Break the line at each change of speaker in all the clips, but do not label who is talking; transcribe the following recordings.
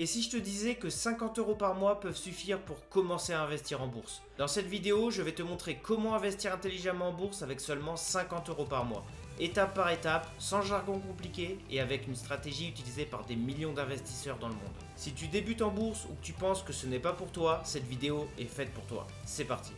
Et si je te disais que 50 € par mois peuvent suffire pour commencer à investir en bourse? Dans cette vidéo, je vais te montrer comment investir intelligemment en bourse avec seulement 50 € par mois. Étape par étape, sans jargon compliqué et avec une stratégie utilisée par des millions d'investisseurs dans le monde. Si tu débutes en bourse ou que tu penses que ce n'est pas pour toi, cette vidéo est faite pour toi. C'est parti.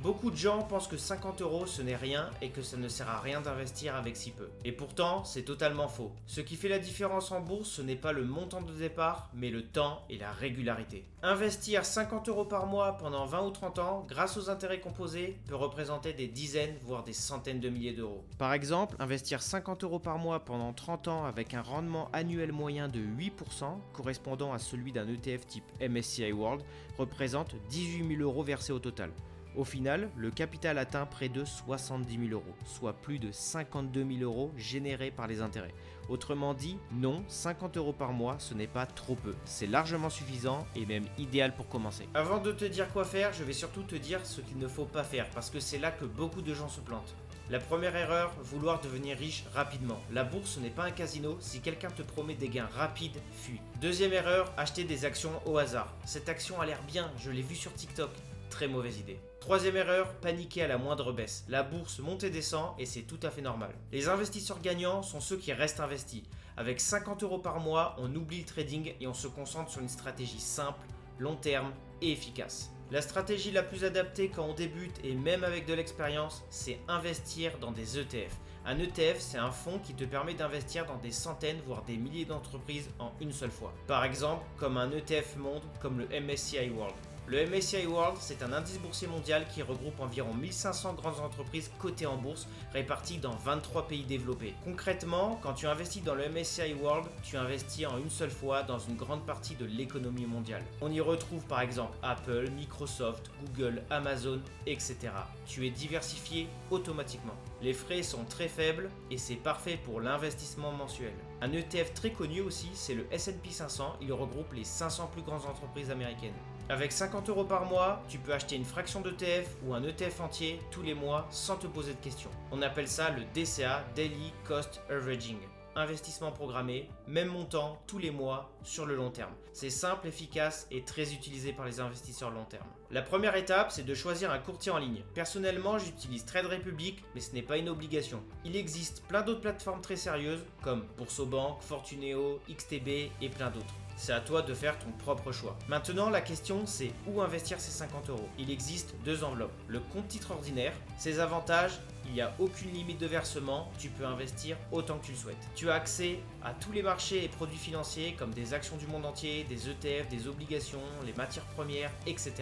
Beaucoup de gens pensent que 50 € ce n'est rien et que ça ne sert à rien d'investir avec si peu. Et pourtant, c'est totalement faux. Ce qui fait la différence en bourse, ce n'est pas le montant de départ, mais le temps et la régularité. Investir 50 € par mois pendant 20 ou 30 ans, grâce aux intérêts composés, peut représenter des dizaines, voire des centaines de milliers d'euros. Par exemple, investir 50 € par mois pendant 30 ans avec un rendement annuel moyen de 8%, correspondant à celui d'un ETF type MSCI World, représente 18 000 € versés au total. Au final, le capital atteint près de 70 000 €, soit plus de 52 000 € générés par les intérêts. Autrement dit, non, 50 € par mois, ce n'est pas trop peu. C'est largement suffisant et même idéal pour commencer. Avant de te dire quoi faire, je vais surtout te dire ce qu'il ne faut pas faire, parce que c'est là que beaucoup de gens se plantent. La première erreur, vouloir devenir riche rapidement. La bourse, ce n'est pas un casino, si quelqu'un te promet des gains rapides, fuis. Deuxième erreur, acheter des actions au hasard. Cette action a l'air bien, je l'ai vue sur TikTok. Très mauvaise idée. Troisième erreur, paniquer à la moindre baisse. La bourse monte et descend et c'est tout à fait normal. Les investisseurs gagnants sont ceux qui restent investis. Avec 50 € par mois, on oublie le trading et on se concentre sur une stratégie simple, long terme et efficace. La stratégie la plus adaptée quand on débute et même avec de l'expérience, c'est investir dans des ETF. Un ETF, c'est un fonds qui te permet d'investir dans des centaines voire des milliers d'entreprises en une seule fois. Par exemple, comme un ETF monde comme le MSCI World. Le MSCI World, c'est un indice boursier mondial qui regroupe environ 1500 grandes entreprises cotées en bourse, réparties dans 23 pays développés. Concrètement, quand tu investis dans le MSCI World, tu investis en une seule fois dans une grande partie de l'économie mondiale. On y retrouve par exemple Apple, Microsoft, Google, Amazon, etc. Tu es diversifié automatiquement. Les frais sont très faibles et c'est parfait pour l'investissement mensuel. Un ETF très connu aussi, c'est le S&P 500, il regroupe les 500 plus grandes entreprises américaines. Avec 50 € par mois, tu peux acheter une fraction d'ETF ou un ETF entier tous les mois sans te poser de questions. On appelle ça le DCA, Daily Cost Averaging. Investissement programmé, même montant tous les mois sur le long terme. C'est simple, efficace et très utilisé par les investisseurs long terme. La première étape, c'est de choisir un courtier en ligne. Personnellement, j'utilise Trade Republic, mais ce n'est pas une obligation. Il existe plein d'autres plateformes très sérieuses comme Boursobank, Fortuneo, XTB et plein d'autres. C'est à toi de faire ton propre choix. Maintenant, la question c'est où investir ces 50 €. Il existe deux enveloppes. Le compte titre ordinaire, ses avantages, il n'y a aucune limite de versement, tu peux investir autant que tu le souhaites. Tu as accès à tous les marchés et produits financiers comme des actions du monde entier, des ETF, des obligations, les matières premières, etc.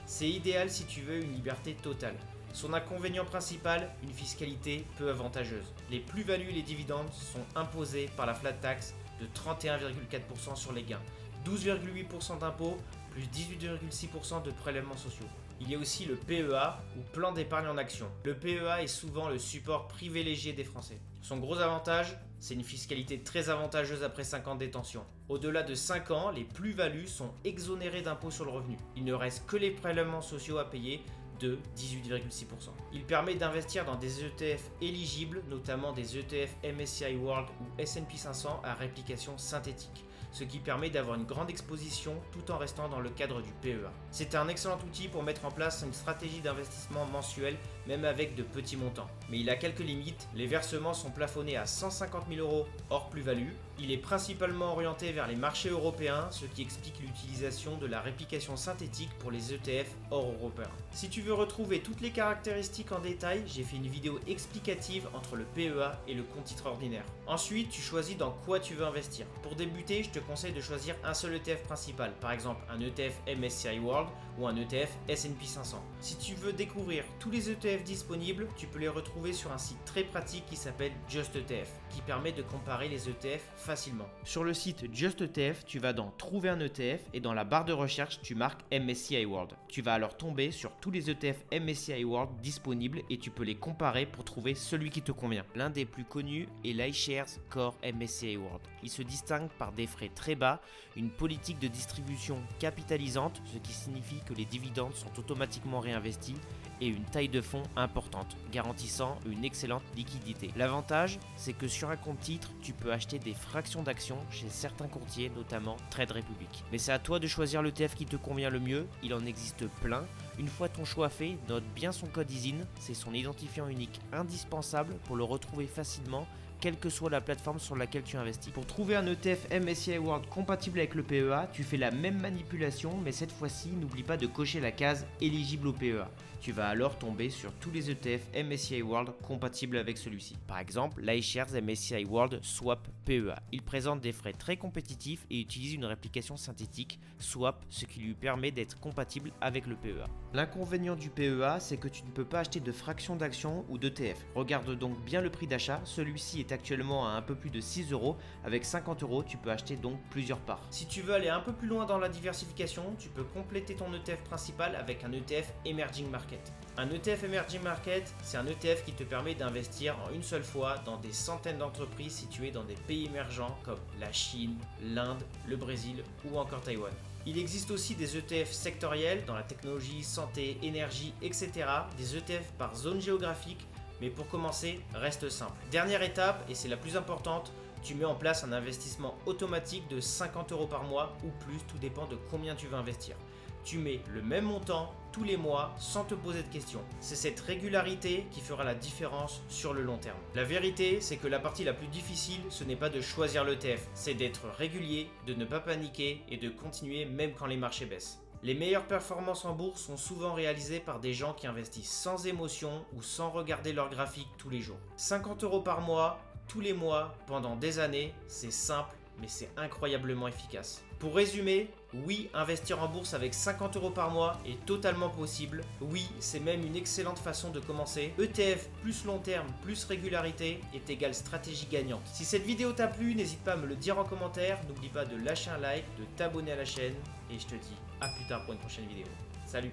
C'est idéal si tu veux une liberté totale. Son inconvénient principal, une fiscalité peu avantageuse. Les plus-values et les dividendes sont imposés par la flat tax de 31,4% sur les gains, 12,8% d'impôts, plus 18,6% de prélèvements sociaux. Il y a aussi le PEA ou plan d'épargne en action. Le PEA est souvent le support privilégié des Français. Son gros avantage, c'est une fiscalité très avantageuse après 5 ans de détention. Au-delà de 5 ans, les plus-values sont exonérées d'impôts sur le revenu. Il ne reste que les prélèvements sociaux à payer de 18,6%. Il permet d'investir dans des ETF éligibles, notamment des ETF MSCI World ou S&P 500 à réplication synthétique, ce qui permet d'avoir une grande exposition tout en restant dans le cadre du PEA. C'est un excellent outil pour mettre en place une stratégie d'investissement mensuel, même avec de petits montants. Mais il a quelques limites, les versements sont plafonnés à 150 000 € hors plus-value. Il est principalement orienté vers les marchés européens, ce qui explique l'utilisation de la réplication synthétique pour les ETF hors européens. Si tu veux retrouver toutes les caractéristiques en détail, j'ai fait une vidéo explicative entre le PEA et le compte titre ordinaire. Ensuite, tu choisis dans quoi tu veux investir. Pour débuter, je te conseille de choisir un seul ETF principal, par exemple un ETF MSCI World ou un ETF S&P 500. Si tu veux découvrir tous les ETF disponibles, tu peux les retrouver sur un site très pratique qui s'appelle JustETF, qui permet de comparer les ETF facilement. Sur le site JustETF, tu vas dans Trouver un ETF et dans la barre de recherche, tu marques MSCI World. Tu vas alors tomber sur tous les ETF MSCI World disponibles et tu peux les comparer pour trouver celui qui te convient. L'un des plus connus est l'iShares Core MSCI World. Il se distingue par des frais très bas, une politique de distribution capitalisante, ce qui signifie que les dividendes sont automatiquement réinvestis et une taille de fonds importante, garantissant une excellente liquidité. L'avantage, c'est que sur un compte titre, tu peux acheter des fractions d'actions chez certains courtiers, notamment Trade Republic. Mais c'est à toi de choisir l'ETF qui te convient le mieux, il en existe plein. Une fois ton choix fait, note bien son code ISIN, c'est son identifiant unique indispensable pour le retrouver facilement, quelle que soit la plateforme sur laquelle tu investis. Pour trouver un ETF MSCI World compatible avec le PEA, tu fais la même manipulation, mais cette fois-ci, n'oublie pas de cocher la case éligible au PEA. Tu vas alors tomber sur tous les ETF MSCI World compatibles avec celui-ci. Par exemple, l'iShares MSCI World Swap PEA. Il présente des frais très compétitifs et utilise une réplication synthétique Swap, ce qui lui permet d'être compatible avec le PEA. L'inconvénient du PEA, c'est que tu ne peux pas acheter de fractions d'actions ou d'ETF. Regarde donc bien le prix d'achat, celui-ci est actuellement à un peu plus de 6 euros. Avec 50 euros, tu peux acheter donc plusieurs parts. Si tu veux aller un peu plus loin dans la diversification, tu peux compléter ton ETF principal avec un ETF Emerging Market. Un ETF Emerging Market, c'est un ETF qui te permet d'investir en une seule fois dans des centaines d'entreprises situées dans des pays émergents comme la Chine, l'Inde, le Brésil ou encore Taïwan. Il existe aussi des ETF sectoriels dans la technologie, santé, énergie, etc. Des ETF par zone géographique, mais pour commencer, reste simple. Dernière étape, et c'est la plus importante, tu mets en place un investissement automatique de 50 euros par mois ou plus, tout dépend de combien tu veux investir. Tu mets le même montant tous les mois sans te poser de questions. C'est cette régularité qui fera la différence sur le long terme. La vérité, c'est que la partie la plus difficile, ce n'est pas de choisir l'ETF, c'est d'être régulier, de ne pas paniquer et de continuer même quand les marchés baissent. Les meilleures performances en bourse sont souvent réalisées par des gens qui investissent sans émotion ou sans regarder leur graphique tous les jours. 50 euros par mois, tous les mois, pendant des années, c'est simple, mais c'est incroyablement efficace. Pour résumer, oui, investir en bourse avec 50 euros par mois est totalement possible. Oui, c'est même une excellente façon de commencer. ETF plus long terme plus régularité est égal stratégie gagnante. Si cette vidéo t'a plu, n'hésite pas à me le dire en commentaire. N'oublie pas de lâcher un like, de t'abonner à la chaîne. Et je te dis à plus tard pour une prochaine vidéo. Salut!